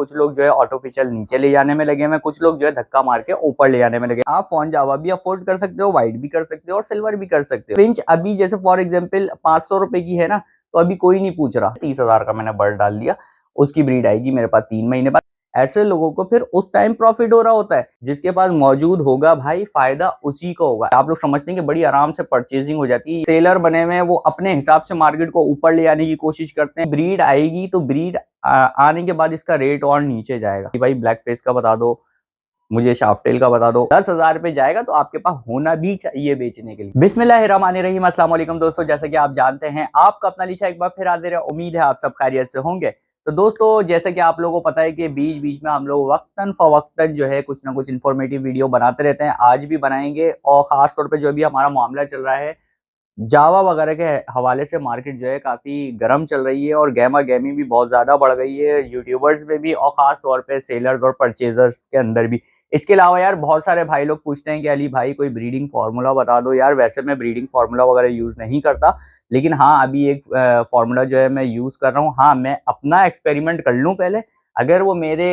कुछ लोग जो है आर्टिफिशियल नीचे ले जाने में लगे हैं, कुछ लोग जो है धक्का मार के ऊपर ले जाने में लगे। आप फोन जावा भी अफोर्ड कर सकते हो, व्हाइट भी कर सकते हो और सिल्वर भी कर सकते हो। फिंच अभी जैसे फॉर एग्जाम्पल 500 रुपए की है ना, तो अभी कोई नहीं पूछ रहा। 30,000 का मैंने बर्ड डाल दिया, उसकी ब्रीड आएगी मेरे पास 3 महीने बाद। ऐसे लोगों को फिर उस टाइम प्रॉफिट हो रहा होता है। जिसके पास मौजूद होगा भाई, फायदा उसी को होगा। आप लोग समझते हैं कि बड़ी आराम से परचेजिंग हो जाती है। सेलर बने हुए हैं, वो अपने हिसाब से मार्केट को ऊपर ले आने की कोशिश करते हैं। ब्रीड आएगी तो ब्रीड आने के बाद इसका रेट और नीचे जाएगा। भाई ब्लैक फेस का बता दो, मुझे शाफ्टेल का बता दो, 10,000 पे जाएगा तो आपके पास होना भी चाहिए बेचने के लिए। बिस्मिल्लाहिर्रहमानिर्रहीम, अस्सलाम वालेकुम दोस्तों। जैसा कि आप जानते हैं, आपका अपना लिशा एक बार फिर हाजिर है। उम्मीद है आप सब खैरियत से होंगे। तो दोस्तों, जैसे कि आप लोगों को पता है कि बीच बीच में हम लोग वक्तन फवक्तन जो है कुछ ना कुछ इन्फॉर्मेटिव वीडियो बनाते रहते हैं। आज भी बनाएंगे, और खास तौर पे जो भी हमारा मामला चल रहा है जावा वगैरह के हवाले से, मार्केट जो है काफी गर्म चल रही है और गहमा गहमी भी बहुत ज्यादा बढ़ गई है यूट्यूबर्स में भी, और खास तौर पे सेलर्स और परचेजर्स के अंदर भी। इसके अलावा यार बहुत सारे भाई लोग पूछते हैं कि अली भाई कोई ब्रीडिंग फार्मूला बता दो। यार वैसे मैं ब्रीडिंग फार्मूला वगैरह यूज नहीं करता, लेकिन हाँ अभी एक फार्मूला जो है मैं यूज कर रहा हूँ। हाँ, मैं अपना एक्सपेरिमेंट कर लूँ पहले। अगर वो मेरे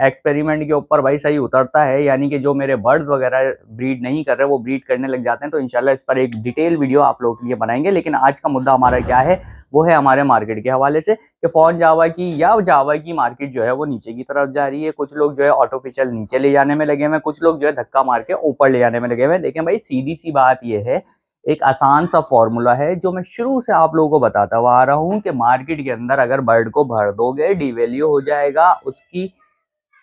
एक्सपेरिमेंट के ऊपर भाई सही उतरता है, यानी कि जो मेरे बर्ड्स वगैरह ब्रीड नहीं कर रहे वो ब्रीड करने लग जाते हैं, तो इंशाल्लाह इस पर एक डिटेल वीडियो आप लोगों के लिए बनाएंगे। लेकिन आज का मुद्दा हमारा क्या है, वो है हमारे मार्केट के हवाले से कि फोन जावा की या जावा की मार्केट जो है वो नीचे की तरफ जा रही है। कुछ लोग जो है आर्टिफिशियल नीचे ले जाने में लगे हुए हैं, कुछ लोग जो है धक्का मार के ऊपर ले जाने में लगे हुए हैं। लेकिन भाई सीधी सी बात यह है, एक आसान सा फॉर्मूला है जो मैं शुरू से आप लोगों को बताता हुआ आ रहा हूँ कि मार्केट के अंदर अगर बर्ड को भर दोगे, डिवैल्यू हो जाएगा, उसकी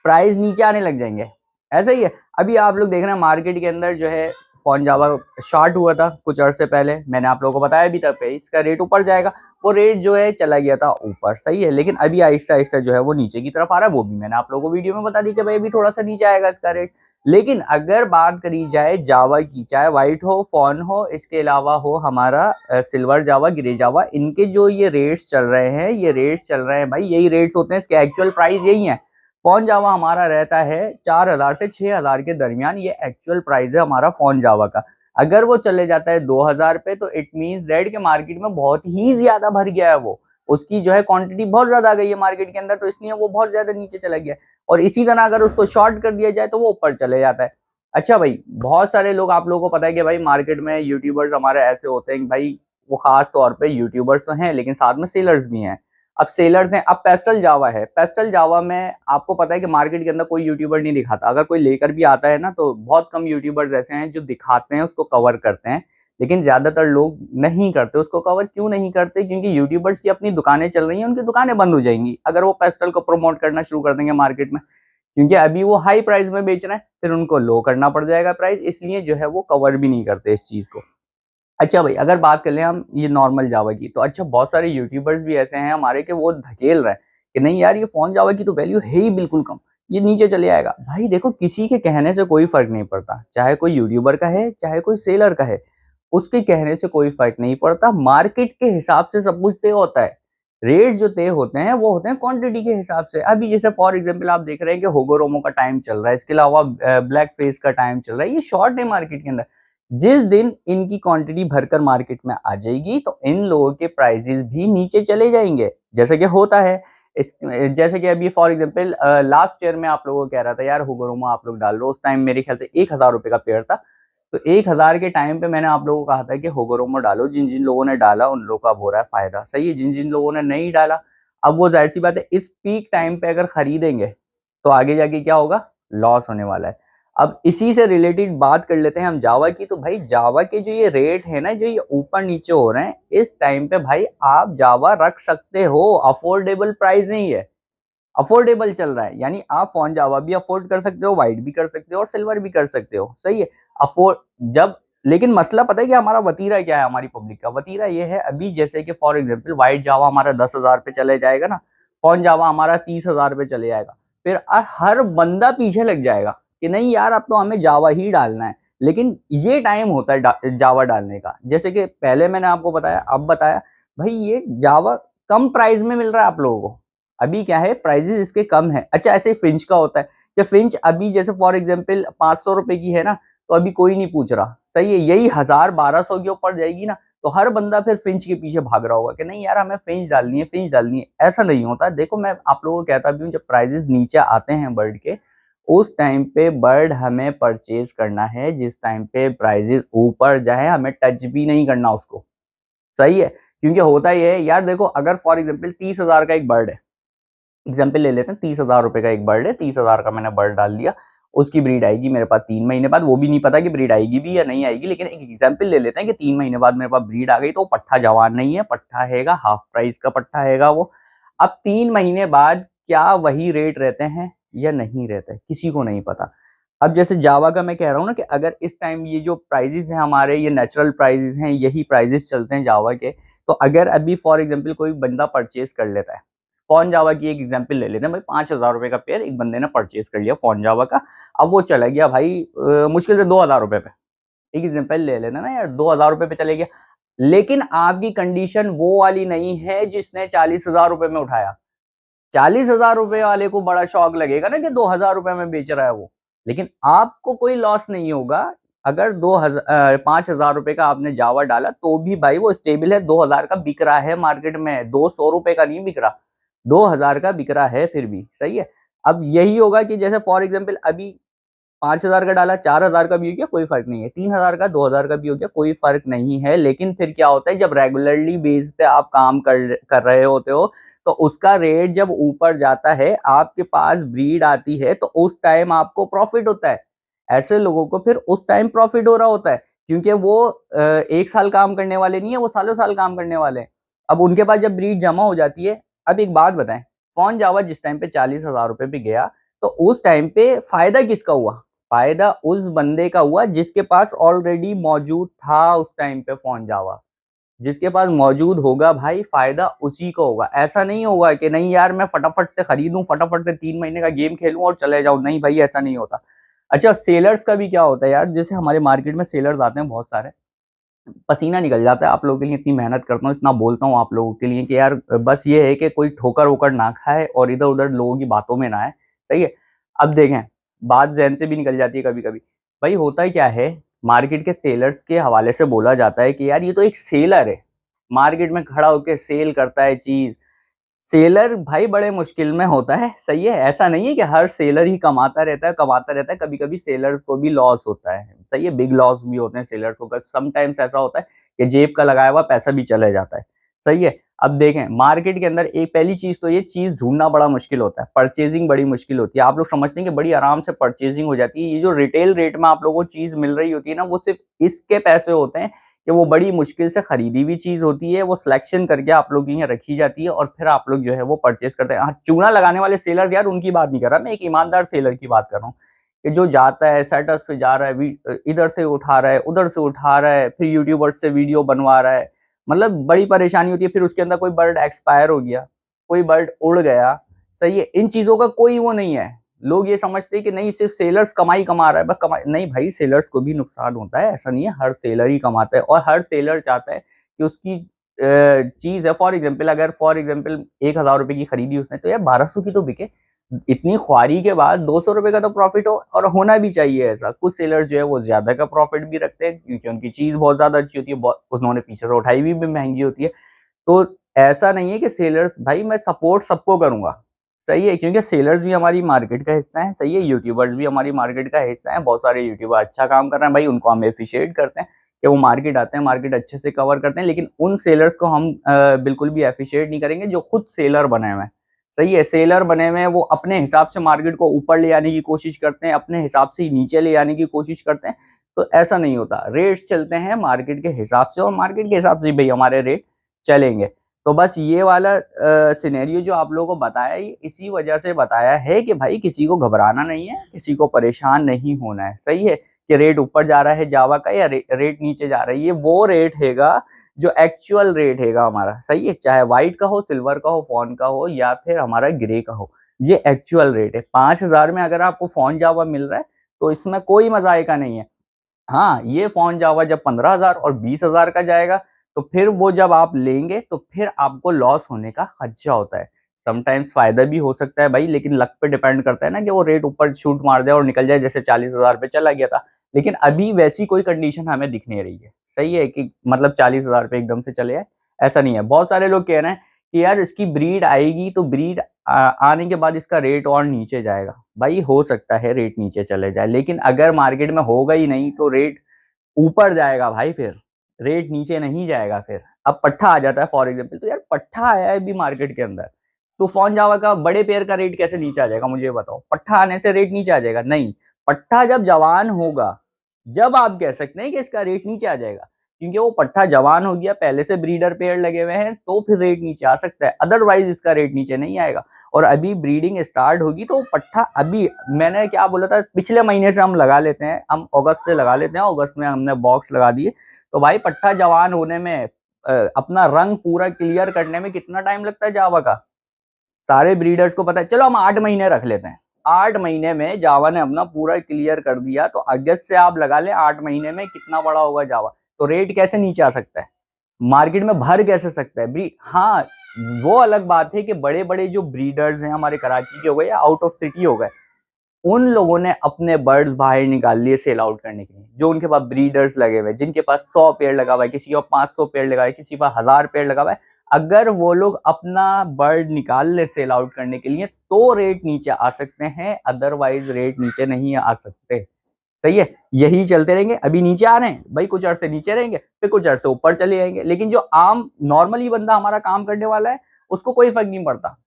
प्राइस नीचे आने लग जाएंगे। ऐसा ही है। अभी आप लोग देख रहे हैं मार्केट के अंदर जो है फोन जावा शॉर्ट हुआ था कुछ अर्से पहले, मैंने आप लोगों को बताया भी था पे इसका रेट ऊपर जाएगा। वो रेट जो है चला गया था ऊपर, सही है, लेकिन अभी आहिस्ता आहिस्ता जो है वो नीचे की तरफ आ रहा है। वो भी मैंने आप लोगों को वीडियो में बता दी कि भाई अभी थोड़ा सा नीचे आएगा इसका रेट। लेकिन अगर बात करी जाए जावा की, चाहे व्हाइट हो, फॉन हो, इसके अलावा हो हमारा सिल्वर जावा, ग्रे जावा, इनके जो ये रेट्स चल रहे हैं, ये रेट्स चल रहे हैं भाई, यही रेट्स होते हैं, इसके एक्चुअल प्राइस यही है। फोन जावा हमारा रहता है 4,000 से 6,000 के दरमियान, ये एक्चुअल प्राइस है हमारा फोन जावा का। अगर वो चले जाता है 2,000 पे, तो इट मींस रेड के मार्केट में बहुत ही ज्यादा भर गया है, वो उसकी जो है क्वांटिटी बहुत ज्यादा आ गई है मार्केट के अंदर, तो इसलिए वो बहुत ज्यादा नीचे चला गया। और इसी तरह अगर उसको शॉर्ट कर दिया जाए तो वो ऊपर चले जाता है। अच्छा भाई, बहुत सारे लोग, आप लोगों को पता है कि भाई मार्केट में यूट्यूबर्स हमारे ऐसे होते हैं कि भाई वो खास तौर पे यूट्यूबर्स तो हैं, लेकिन साथ में सेलर्स भी हैं। अब सेलर्स हैं, अब पेस्टल जावा है। पेस्टल जावा में आपको पता है कि मार्केट के अंदर कोई यूट्यूबर नहीं दिखाता। अगर कोई लेकर भी आता है ना, तो बहुत कम यूट्यूबर्स ऐसे हैं जो दिखाते हैं, उसको कवर करते हैं, लेकिन ज्यादातर लोग नहीं करते उसको कवर। क्यों नहीं करते? क्योंकि यूट्यूबर्स की अपनी दुकानें चल रही हैं, उनकी दुकानें बंद हो जाएंगी अगर वो पेस्टल को प्रमोट करना शुरू कर देंगे मार्केट में। क्योंकि अभी वो हाई प्राइस में बेच रहे हैं, फिर उनको लो करना पड़ जाएगा प्राइस, इसलिए जो है वो कवर भी नहीं करते इस चीज को। अच्छा भाई, अगर बात कर ले हम ये नॉर्मल जावा की, तो अच्छा बहुत सारे यूट्यूबर्स भी ऐसे हैं हमारे कि वो धकेल रहे हैं कि नहीं यार ये फोन जावा की तो वैल्यू है ही बिल्कुल कम, ये नीचे चले आएगा। भाई देखो, किसी के कहने से कोई फर्क नहीं पड़ता, चाहे कोई यूट्यूबर का है चाहे कोई सेलर का है, उसके कहने से कोई फर्क नहीं पड़ता। मार्केट के हिसाब से सब कुछ तय होता है। रेट जो तय होते हैं वो होते हैं क्वांटिटी के हिसाब से। अभी जैसे फॉर एग्जांपल आप देख रहे हैं कि होगोरोमो का टाइम चल रहा है, इसके अलावा ब्लैक फेस का टाइम चल रहा है, ये शॉर्ट है मार्केट के अंदर। जिस दिन इनकी क्वांटिटी भरकर मार्केट में आ जाएगी तो इन लोगों के प्राइजेस भी नीचे चले जाएंगे, जैसा कि होता है। इस जैसे कि अभी फॉर एग्जांपल लास्ट ईयर में आप लोगों को कह रहा था यार हुगोरोमा आप लोग डाल लो, उस टाइम मेरे ख्याल से 1,000 रुपए का पेयर था। तो 1,000 के टाइम पे मैंने आप लोगों को कहा था कि होगोरोमा डालो। जिन जिन लोगों ने डाला उन लोगों का हो रहा है फायदा, सही है। जिन जिन लोगों ने नहीं डाला, अब वो जाहिर सी बात है इस पीक टाइम पे अगर खरीदेंगे तो आगे जाके क्या होगा, लॉस होने वाला है। अब इसी से रिलेटेड बात कर लेते हैं हम जावा की। तो भाई जावा के जो ये रेट है ना, जो ये ऊपर नीचे हो रहे हैं, इस टाइम पे भाई आप जावा रख सकते हो, अफोर्डेबल प्राइस नहीं है, अफोर्डेबल चल रहा है। यानी आप फोन जावा भी अफोर्ड कर सकते हो, व्हाइट भी कर सकते हो और सिल्वर भी कर सकते हो, सही है। अफोर्ड जब, लेकिन मसला पता है कि हमारा वतीरा क्या है, हमारी पब्लिक का वतीरा ये है। अभी जैसे कि फॉर एग्जांपल व्हाइट जावा हमारा 10,000 पे चले जाएगा ना, फोन जावा हमारा 30,000 पे चले जाएगा, फिर हर बंदा पीछे लग जाएगा कि नहीं यार अब तो हमें जावा ही डालना है। लेकिन ये टाइम होता है जावा डालने का, जैसे कि पहले मैंने आपको बताया, अब बताया, भाई ये जावा कम प्राइस में मिल रहा है आप लोगों को। अभी क्या है, प्राइजेस इसके कम है। अच्छा ऐसे फिंच का होता है कि फिंच अभी जैसे फॉर एग्जांपल 500 रुपए की है ना, तो अभी कोई नहीं पूछ रहा, सही है। यही 1,000 1,200 के ऊपर जाएगी ना, तो हर बंदा फिर फिंच के पीछे भाग रहा होगा कि नहीं यार हमें फिंच डालनी है, फिंच डालनी है। ऐसा नहीं होता। देखो मैं आप लोगों को कहता भी हूँ, जब प्राइजेस नीचे आते हैं बर्ड के, उस टाइम पे बर्ड हमें परचेज करना है। जिस टाइम पे प्राइजेस ऊपर जाए हमें टच भी नहीं करना उसको, सही है। क्योंकि होता ये है यार, देखो अगर फॉर एग्जाम्पल 30,000 का एक बर्ड है, एग्जाम्पल ले लेते हैं, 30,000 रुपए का एक बर्ड है, 30,000 का मैंने बर्ड डाल दिया, उसकी ब्रीड आएगी मेरे पास 3 महीने बाद। वो भी नहीं पता कि ब्रीड आएगी भी या नहीं आएगी, लेकिन एक एग्जाम्पल ले लेते हैं कि 3 महीने बाद मेरे पास ब्रीड आ गई, तो पट्ठा जवान नहीं है, पट्ठा हैगा, हाफ प्राइस का पट्ठा हैगा वो। अब 3 महीने बाद क्या वही रेट रहते हैं या नहीं रहते, किसी को नहीं पता। अब जैसे जावा का मैं कह रहा हूँ ना कि अगर इस टाइम ये जो प्राइजेस हैं हमारे, ये नेचुरल प्राइजेस हैं, यही प्राइजेस चलते हैं जावा के। तो अगर अभी फॉर एग्जाम्पल कोई बंदा परचेज कर लेता है, फोन जावा की एक एग्जांपल ले लेते हैं भाई, 5,000 रुपए का पेयर एक बंदे ने परचेज कर लिया फोन जावा का। अब वो चला गया भाई मुश्किल से 2,000 रुपए पे, एक एग्जांपल ले लेना ना यार, 2,000 रुपए पे चले गया। लेकिन आपकी कंडीशन वो वाली नहीं है जिसने 40,000 रुपए में उठाया। 40,000 रुपए वाले को बड़ा शौक लगेगा ना कि 2,000 रुपए में बेच रहा है वो, लेकिन आपको कोई लॉस नहीं होगा। अगर 5,000 रुपए का आपने जावा डाला तो भी भाई वो स्टेबल है, 2,000 का बिक रहा है मार्केट में, 200 रुपए का नहीं बिक रहा, 2,000 का बिक रहा है फिर भी, सही है। अब यही होगा कि जैसे फॉर एग्जाम्पल अभी 5,000 का डाला, 4,000 का भी हो गया, कोई फर्क नहीं है, 3,000 का 2,000 का भी हो गया, कोई फर्क नहीं है। लेकिन फिर क्या होता है, जब रेगुलरली बेस पे आप काम कर रहे होते हो, तो उसका रेट जब ऊपर जाता है, आपके पास ब्रीड आती है, तो उस टाइम आपको प्रॉफिट होता है। ऐसे लोगों को फिर उस टाइम प्रॉफिट हो रहा होता है, क्योंकि वो 1 साल काम करने वाले नहीं है, वो सालों साल काम करने वाले हैं। अब उनके पास जब ब्रीड जमा हो जाती है, अब एक बात बताएं, फोन जावा जिस टाइम पे 40,000 रुपए पे गया, तो उस टाइम पे फायदा किसका हुआ? फायदा उस बंदे का हुआ जिसके पास ऑलरेडी मौजूद था उस टाइम पे फोन जावा। जिसके पास मौजूद होगा भाई, फायदा उसी को होगा। ऐसा नहीं होगा कि नहीं यार मैं फटाफट से खरीदूं, फटाफट से 3 महीने का गेम खेलूं और चले जाऊं, नहीं भाई ऐसा नहीं होता। अच्छा सेलर्स का भी क्या होता है यार, जैसे हमारे मार्केट में सेलर्स आते हैं बहुत सारे, पसीना निकल जाता है आप लोगों के लिए, इतनी मेहनत करता हूँ, इतना बोलता हूँ आप लोगों के लिए कि यार बस ये है कि कोई ठोकर वोकर ना खाए और इधर उधर लोगों की बातों में ना आए, सही है। अब देखें, बात जहन से भी निकल जाती है कभी कभी। भाई होता है क्या है, मार्केट के सेलर्स के हवाले से बोला जाता है कि यार ये तो एक सेलर है, मार्केट में खड़ा होकर सेल करता है चीज। सेलर भाई बड़े मुश्किल में होता है, सही है। ऐसा नहीं है कि हर सेलर ही कमाता रहता है, कमाता रहता है, कभी कभी सेलर्स को भी लॉस होता है, सही है, बिग लॉस भी होते हैं सेलर्स को। समटाइम्स ऐसा होता है कि जेब का लगाया हुआ पैसा भी चले जाता है, सही है। अब देखें मार्केट के अंदर एक पहली चीज तो ये चीज ढूंढना बड़ा मुश्किल होता है, परचेजिंग बड़ी मुश्किल होती है। आप लोग समझते हैं कि बड़ी आराम से परचेजिंग हो जाती है, ये जो रिटेल रेट में आप लोगों को चीज मिल रही होती है ना, वो सिर्फ इसके पैसे होते हैं कि वो बड़ी मुश्किल से खरीदी हुई चीज होती है, वो सिलेक्शन करके आप लोग यहाँ रखी जाती है और फिर आप लोग जो है वो परचेज करते हैं। हाँ, चूना लगाने वाले सेलर यार उनकी बात नहीं कर रहा मैं, एक ईमानदार सेलर की बात कर रहा हूँ कि जो जाता है सेटर्स पे जा रहा है, इधर से उठा रहा है, उधर से उठा रहा है, फिर यूट्यूबर्स से वीडियो बनवा रहा है, मतलब बड़ी परेशानी होती है। फिर उसके अंदर कोई बर्ड एक्सपायर हो गया, कोई बर्ड उड़ गया, सही है, इन चीजों का कोई वो नहीं है। लोग ये समझते हैं कि नहीं सिर्फ सेलर्स कमाई कमा रहा है, बस कमाई नहीं भाई, सेलर्स को भी नुकसान होता है, ऐसा नहीं है, हर सेलर ही कमाता है और हर सेलर चाहता है कि उसकी चीज है, फॉर एग्जाम्पल अगर फॉर एग्जाम्पल 1,000 रुपए की खरीदी उसने, तो यार 1,200 की तो बिके। इतनी ख्वारी के बाद 200 रुपए का तो प्रॉफिट हो, और होना भी चाहिए ऐसा। कुछ सेलर जो है वो ज्यादा का प्रॉफिट भी रखते हैं क्योंकि उनकी चीज बहुत ज्यादा अच्छी होती है, उन्होंने पीछे से उठाई भी महंगी होती है। तो ऐसा नहीं है कि सेलर्स, भाई मैं सपोर्ट सबको करूंगा, सही है, क्योंकि सेलर्स भी हमारी मार्केट का हिस्सा है, सही है, यूट्यूबर्स भी हमारी मार्केट का हिस्सा है। बहुत सारे यूट्यूबर अच्छा काम कर रहे हैं भाई, उनको हम एप्रिशिएट करते हैं कि वो मार्केट आते हैं, मार्केट अच्छे से कवर करते हैं। लेकिन उन सेलर्स को हम बिल्कुल भी एप्रिशिएट नहीं करेंगे जो खुद सेलर बने हुए हैं, सही है। सेलर बने हुए हैं वो अपने हिसाब से मार्केट को ऊपर ले आने की कोशिश करते हैं, अपने हिसाब से ही नीचे ले आने की कोशिश करते हैं। तो ऐसा नहीं होता, रेट्स चलते हैं मार्केट के हिसाब से और मार्केट के हिसाब से भाई हमारे रेट चलेंगे। तो बस ये वाला सिनेरियो जो आप लोगों को बताया, ये इसी वजह से बताया है कि भाई किसी को घबराना नहीं है, किसी को परेशान नहीं होना है, सही है। कि रेट ऊपर जा रहा है जावा का या रेट नीचे जा रहा है, ये वो रेट हैगा जो एक्चुअल रेट हैगा हमारा, सही है। चाहे व्हाइट का हो, सिल्वर का हो, फोन का हो या फिर हमारा ग्रे का हो, ये एक्चुअल रेट है। 5,000 में अगर आपको फोन जावा मिल रहा है तो इसमें कोई मजाक का नहीं है। हाँ, ये फोन जावा जब 15,000 और 20,000 का जाएगा, तो फिर वो जब आप लेंगे तो फिर आपको लॉस होने का खदशा होता है। समटाइम्स फायदा भी हो सकता है भाई, लेकिन लक पे डिपेंड करता है ना कि वो रेट ऊपर शूट मार दे और निकल जाए, जैसे 40,000 पे चला गया था। लेकिन अभी वैसी कोई कंडीशन हमें दिख नहीं रही है। सही है कि मतलब 40,000 पे एकदम से चले आए, ऐसा नहीं है। बहुत सारे लोग कह रहे हैं कि यार इसकी ब्रीड आएगी तो ब्रीड आने के बाद इसका रेट और नीचे जाएगा। भाई हो सकता है रेट नीचे चले जाए, लेकिन अगर मार्केट में होगा ही नहीं तो रेट ऊपर जाएगा भाई, फिर रेट नीचे नहीं जाएगा। फिर अब पट्ठा आ जाता है फॉर एग्जाम्पल, तो यार पट्ठा आया है अभी मार्केट के अंदर, तो फोन जावा का बड़े पेड़ का रेट कैसे नीचे आ जाएगा मुझे ये बताओ। पट्ठा आने से रेट नीचे आ जाएगा? नहीं, पट्ठा जब जवान होगा जब आप कह सकते हैं कि इसका रेट नीचे आ जाएगा, क्योंकि वो पट्ठा जवान हो गया, पहले से ब्रीडर पेड़ लगे हुए हैं, तो फिर रेट नीचे आ सकता है, अदरवाइज इसका रेट नीचे नहीं आएगा। और अभी ब्रीडिंग स्टार्ट होगी तो पट्ठा अभी मैंने क्या बोला था, पिछले महीने से हम लगा लेते हैं, हम अगस्त से लगा लेते हैं, अगस्त में हमने बॉक्स लगा दिए, तो भाई पट्ठा जवान होने में अपना रंग पूरा क्लियर करने में कितना टाइम लगता है जावा का, सारे ब्रीडर्स को पता है। चलो हम 8 महीने रख लेते हैं, 8 महीने में जावा ने अपना पूरा क्लियर कर दिया, तो अगस्त से आप लगा लें 8 महीने में कितना बड़ा होगा जावा, तो रेट कैसे नीचे आ सकता है, मार्केट में भर कैसे सकता है ब्रीड। हाँ, वो अलग बात है कि बड़े बड़े जो ब्रीडर्स हैं हमारे कराची के हो गए या आउट ऑफ सिटी हो गए, उन लोगों ने अपने बर्ड्स बाहर निकाल लिए सेल आउट करने के लिए, जो उनके पास ब्रीडर्स लगे हुए, जिनके पास 100 पेड़ लगा हुआ है, किसी के पास 500 पेड़ लगा है, किसी के पास 1000 पेड़ लगा हुआ है, अगर वो लोग अपना बर्ड निकाल ले सेल आउट करने के लिए तो रेट नीचे आ सकते हैं, अदरवाइज रेट नीचे नहीं आ सकते। सही है, यही चलते रहेंगे। अभी नीचे आ रहे हैं भाई, कुछ अरसे नीचे रहेंगे, फिर कुछ अरसे ऊपर चले जाएंगे, लेकिन जो आम नॉर्मली बंदा हमारा काम करने वाला है उसको कोई फर्क नहीं पड़ता।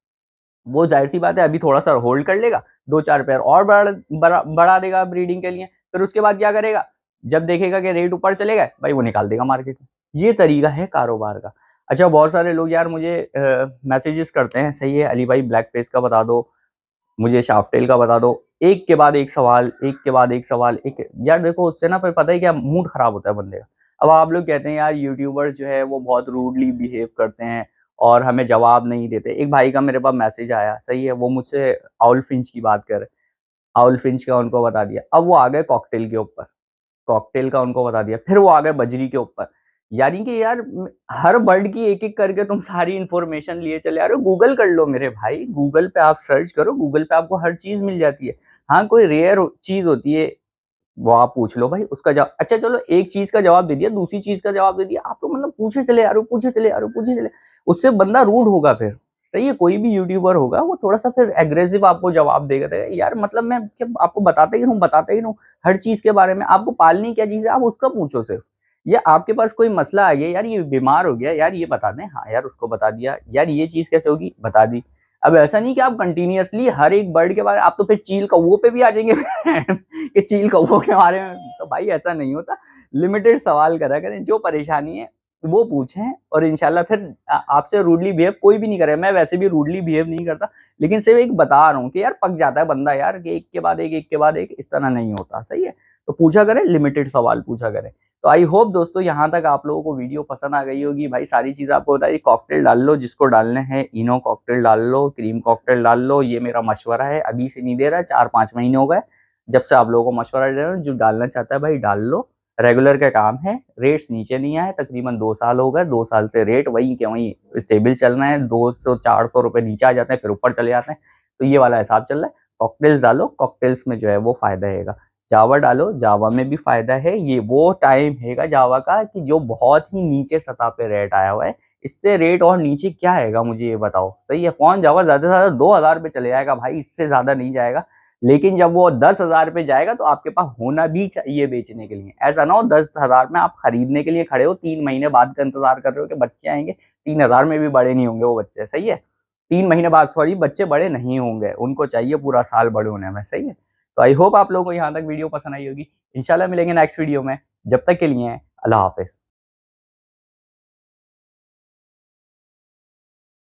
वो जाहिर सी बात है अभी थोड़ा सा होल्ड कर लेगा, 2-4 पेयर और बढ़ा देगा ब्रीडिंग के लिए, फिर उसके बाद क्या करेगा, जब देखेगा कि रेट ऊपर चलेगा भाई वो निकाल देगा मार्केट में। ये तरीका है कारोबार का। अच्छा, बहुत सारे लोग यार मुझे मैसेजेस करते हैं, सही है अली भाई ब्लैक फेस का बता दो, मुझे शाफ्टेल का बता दो, एक के बाद एक सवाल, एक के बाद एक सवाल, एक यार देखो उससे ना फिर पता है क्या, मूड खराब होता है बंदे का। अब आप लोग कहते हैं यार यूट्यूबर जो है वो बहुत रूडली बिहेव करते हैं और हमें जवाब नहीं देते। एक भाई का मेरे पास मैसेज आया, सही है, वो मुझसे आउल फिंच की बात कर, आउल फिंच का उनको बता दिया, अब वो आ गए कॉकटेल के ऊपर, कॉकटेल का उनको बता दिया, फिर वो आ गए बजरी के ऊपर। यानी कि यार हर बर्ड की एक-एक करके तुम सारी इन्फॉर्मेशन लिए चले आ रहे हो। गूगल कर लो मेरे भाई, गूगल पे आप सर्च करो, गूगल पे आपको हर चीज़ मिल जाती है। हाँ, कोई रेयर चीज़ होती है, वो आप पूछ लो भाई, उसका जवाब अच्छा चलो एक चीज़ का जवाब दे दिया, दूसरी चीज़ का जवाब दे दिया, आप तो मतलब पूछे चले आ रहे हो, पूछे चले आ रहे हो, पूछे चले, उससे बंदा रूड होगा फिर। सही है, कोई भी यूट्यूबर होगा वो थोड़ा-सा फिर एग्रेसिव आपको जवाब देगा, रहेगा यार मतलब मैं क्या आपको बताता ही रहूँ, हर चीज़ के बारे में, आपको पालनी क्या चीज़ है आप उसका पूछो सिर्फ। या आपके पास कोई मसला आ गया, यार ये बीमार हो गया, यार ये बता दें, हाँ यार उसको बता दिया, यार ये चीज़ कैसे होगी, बता दी। अब ऐसा नहीं कि आप कंटीन्यूअसली हर एक बर्ड के बारे में, आप तो फिर चील कौवों पे भी आ जाएंगे कि चील कौवों के बारे में, तो भाई ऐसा नहीं होता। लिमिटेड सवाल करा करें, जो परेशानी है वो पूछें, और इंशाल्लाह फिर आपसे रूडली बिहेव कोई भी नहीं करे। मैं वैसे भी रूडली बिहेव नहीं करता, लेकिन सिर्फ एक बता रहा हूँ कि यार पक जाता है बंदा यार, कि एक के बाद एक के बाद एक, इस तरह नहीं होता। सही है, तो पूछा करें, लिमिटेड सवाल पूछा करें। तो आई होप दोस्तों यहाँ तक आप लोगों को वीडियो पसंद आ गई होगी। भाई सारी चीज़ आपको बताइए, कॉकटेल डाल लो जिसको डालने हैं, इनो कॉकटेल डाल लो, क्रीम कॉकटेल डाल लो, ये मेरा मशवरा है, अभी से नहीं दे रहा, 4-5 महीने हो गए जब से आप लोगों को मशवरा दे रहा हूँ। जो डालना चाहता है भाई डाल लो, रेगुलर का काम है, रेट्स नीचे नहीं आए, तकरीबन 2 साल हो गए, 2 साल से रेट वही के वही स्टेबल चल रहे हैं, 200-400 रुपए नीचे आ जाते हैं, फिर ऊपर चले जाते हैं, तो ये वाला हिसाब चल रहा है। कॉकटेल्स डालो, कॉकटेल्स में जो है वो फायदा रहेगा। जावा डालो, जावा में भी फायदा है। ये वो टाइम हैगा जावा का कि जो बहुत ही नीचे सतह पे रेट आया हुआ है, इससे रेट और नीचे क्या आएगा मुझे ये बताओ। सही है, फोन जावा ज्यादा से ज्यादा 2000 पे चले जाएगा भाई, इससे ज्यादा नहीं जाएगा। लेकिन जब वो 10,000 पे जाएगा तो आपके पास होना भी चाहिए बेचने के लिए। ऐसा ना हो 10,000 में आप खरीदने के लिए खड़े हो, 3 महीने बाद का इंतजार कर रहे हो कि बच्चे आएंगे, 3,000 में भी बड़े नहीं होंगे वो बच्चे। सही है, 3 महीने बाद सॉरी बच्चे बड़े नहीं होंगे, उनको चाहिए पूरा साल बड़े होने में। सही है, तो आई होप आप लोगों को यहाँ तक वीडियो पसंद आई होगी। इंशाल्लाह मिलेंगे नेक्स्ट वीडियो में, जब तक के लिए अल्लाह हाफिज।